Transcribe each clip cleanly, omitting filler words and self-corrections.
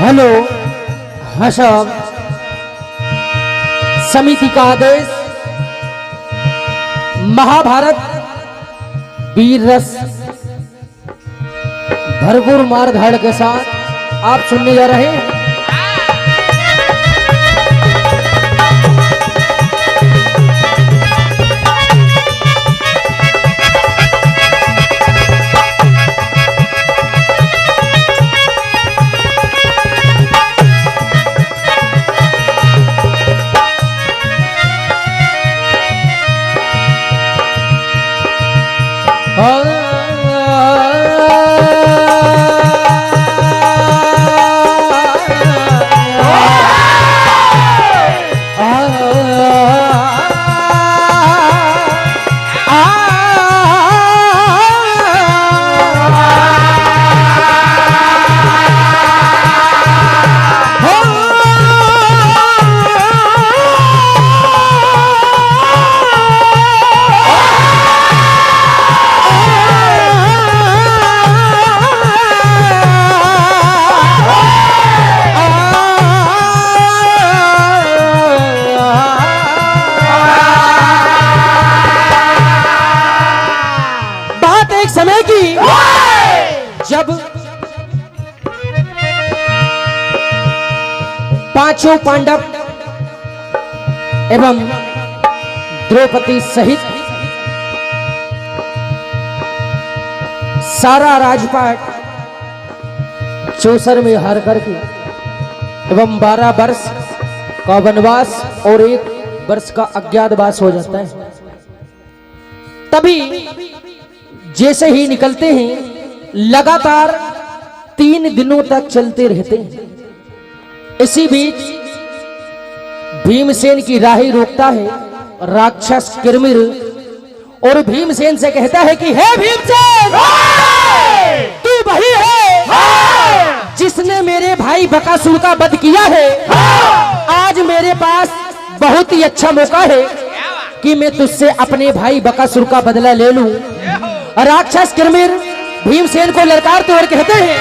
Hello हसब समिति का आदेश महाभारत वीर रस भरपूर मारधाड़ के साथ आप सुनने जा रहे हैं। जब पांचों पांडव एवं द्रौपदी सहित सारा राजपाट चौसर में हार करके एवं 12 वर्ष का वनवास और 1 वर्ष का अज्ञातवास हो जाता है। तभी जैसे ही निकलते हैं लगातार 3 दिनों तक चलते रहते हैं। इसी बीच भीमसेन की राही रोकता है राक्षस किरमिर और भीमसेन से कहता है कि हे भीमसेन, तू वही है जिसने मेरे भाई बकासुर का वध किया है। आज मेरे पास बहुत ही अच्छा मौका है कि मैं तुझसे अपने भाई बकासुर का बदला ले लूं। राक्षस किरमिर भीमसेन को ललकारते हुए कहते हैं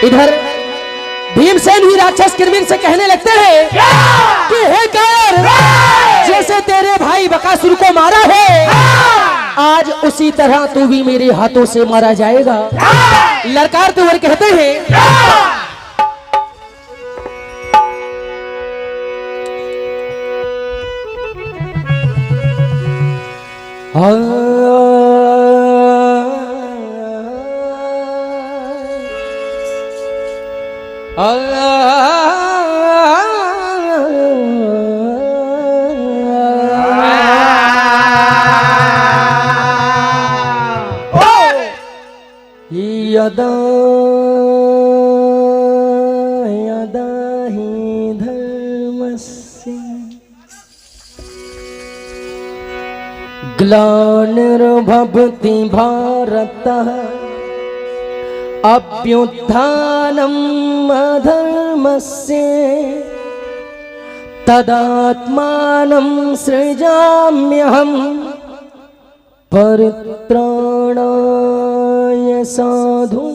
इधर भीमसेन भी राक्षस किरमिर से कहने लगते हैं कि हे कायर, जैसे तेरे भाई बकासुर को मारा है आज उसी तरह तू भी मेरे हाथों से मारा जाएगा। ललकारते हुए कहते हैं यदा यदा हि धर्मस्य ग्लानिर्भवति भारतः अभ्युत्थानम् अधर्मस्य तदात्मानं सृजाम्यहम् परित्राणाय साधु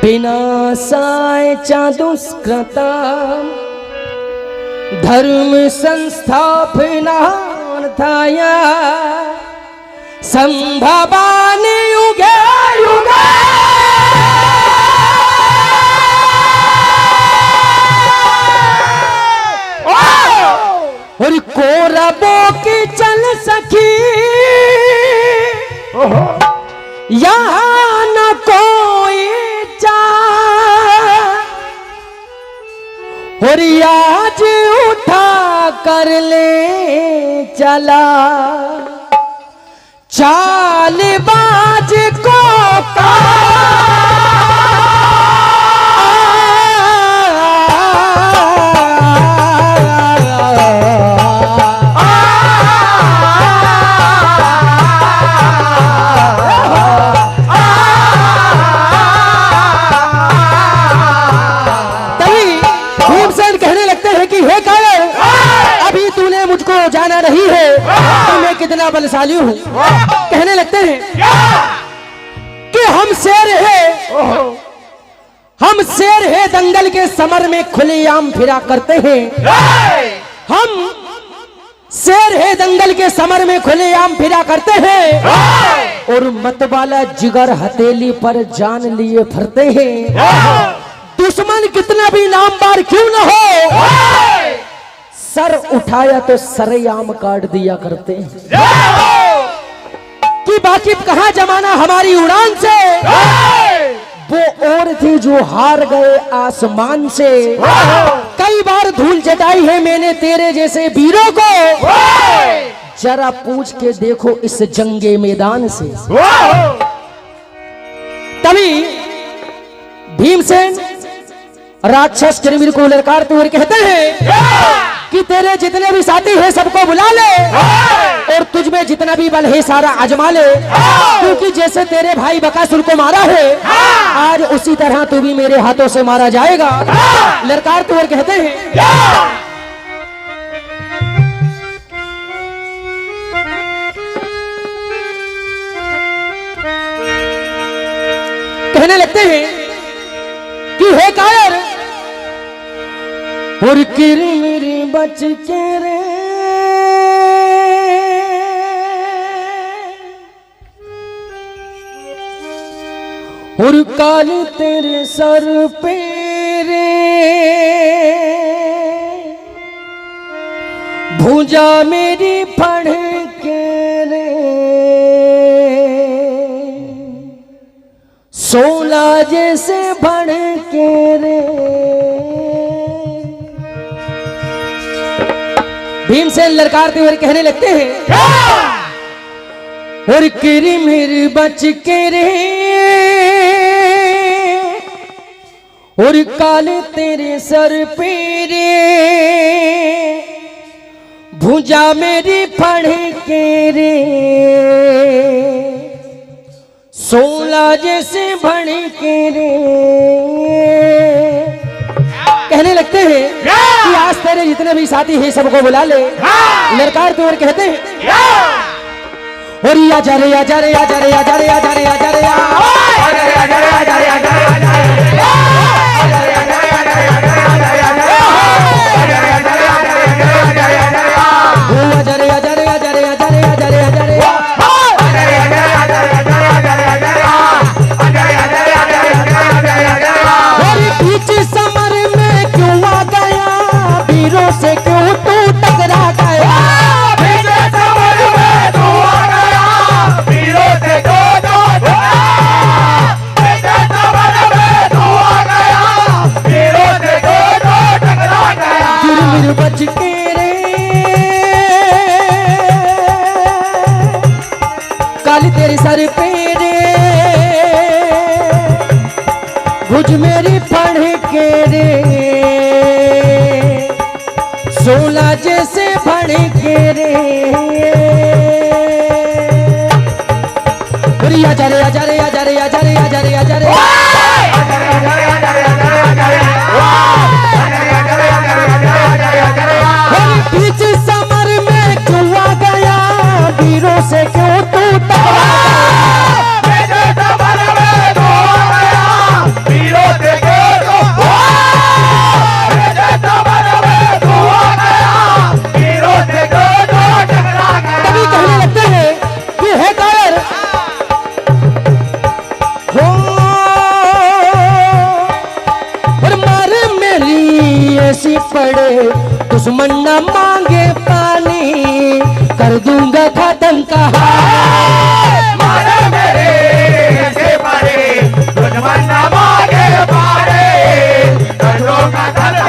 विनाशाय च दुष्कृतां धर्म संस्थापनार्थाय संभवामि युगे युगे। और कौरवों की चल सखी और आज उठा कर ले चला चालबाज को जाना नहीं है तो मैं कितना बलशाली हूँ। कहने लगते हैं कि हम शेर है दंगल के समर में खुलेआम फिरा करते हैं। हम शेर है दंगल के समर में खुलेआम फिरा करते हैं और मतवाला जिगर हथेली पर जान लिए फिरते हैं। दुश्मन कितना भी नामदार क्यों न हो, सर उठाया तो सरेआम काट दिया करते हैं। कि बाकी कहां जमाना हमारी उड़ान से, वो और थे जो हार गए आसमान से। कई बार धूल चटाई है मैंने तेरे जैसे वीरों को, जरा पूछ के देखो इस जंगे मैदान से। तभी भीमसेन राक्षस किरमिर को ललकारते हुए कहते हैं कि तेरे जितने भी साथी हैं सबको बुला ले और तुझ में जितना भी बल है सारा आजमा ले, क्योंकि जैसे तेरे भाई बकासुर को मारा है आज उसी तरह तू भी मेरे हाथों से मारा जाएगा। ललकारते हुए कहते हैं कहने लगते हैं कि हे कायर और किरमिर बच के रे और काल तेरे सर पे रे भुजा मेरी फड़ के रे सोला जैसे भड़ के रे। भीमसेन ललकारते हुए कहने लगते हैं और किरमिर बच के रे और काले तेरे सर पे रे भुजा मेरी फड़ के रे सोला जैसे भड़ के रे। कहने लगते हैं कि आज तेरे जितने भी साथी हैं सबको बुला ले। ललकारते हुए कहते हैं और या जा रे या जा रे या जा रे या जा रे या जा रे या जा रे या से क्यों तू टकरा गया, वीरों से क्यों तू टकरा गया, किरमिर बच के रे काली तेरे सर पे रे भुज मेरी पढ़ के रे सोला जैसे भड़ के रे। या जा रे या जा रे या जा रे या जा रे या जा रे या जा रे बीच समर में क्यों आ गया, वीरों से क्यों तू टकरा पड़े दुश्मन न मांगे पानी कर दूंगा खत्म कहा, मारे मेरे से पड़े दुश्मन न मांगे पानी कर दूंगा खत्म।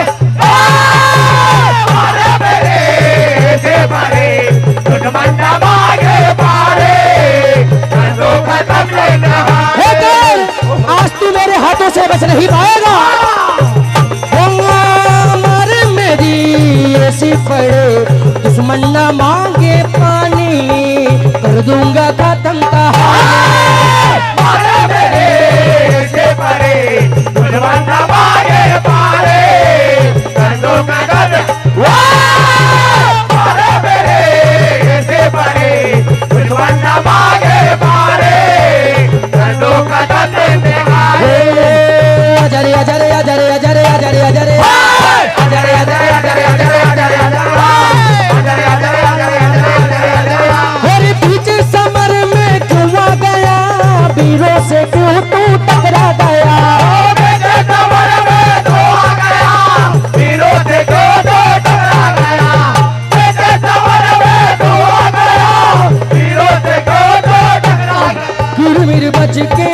नहीं पाएगा। मर मेरी ऐसी पड़े दुश्मन न मांगे पानी, कर दूंगा खत्म कहानी। मारे मेरे ऐसे पड़े दुश्मन न मांगे पानी, कर दूंगा खत्म। मारे मेरे ऐसे पड़े दुश्मन न मांगे पानी, कर दूंगा खत्म। अजरे अजरे अजरे अजरे अजरे अजरे अरे पीछे समर में क्यों आ गया, वीरों से क्यों तू टकरा गया। समर में तू आ गया, वीरों से क्यों तू टकरा गया। समर में तू आ गया, वीरों से क्यों तू टकरा गया। किरमिर बज के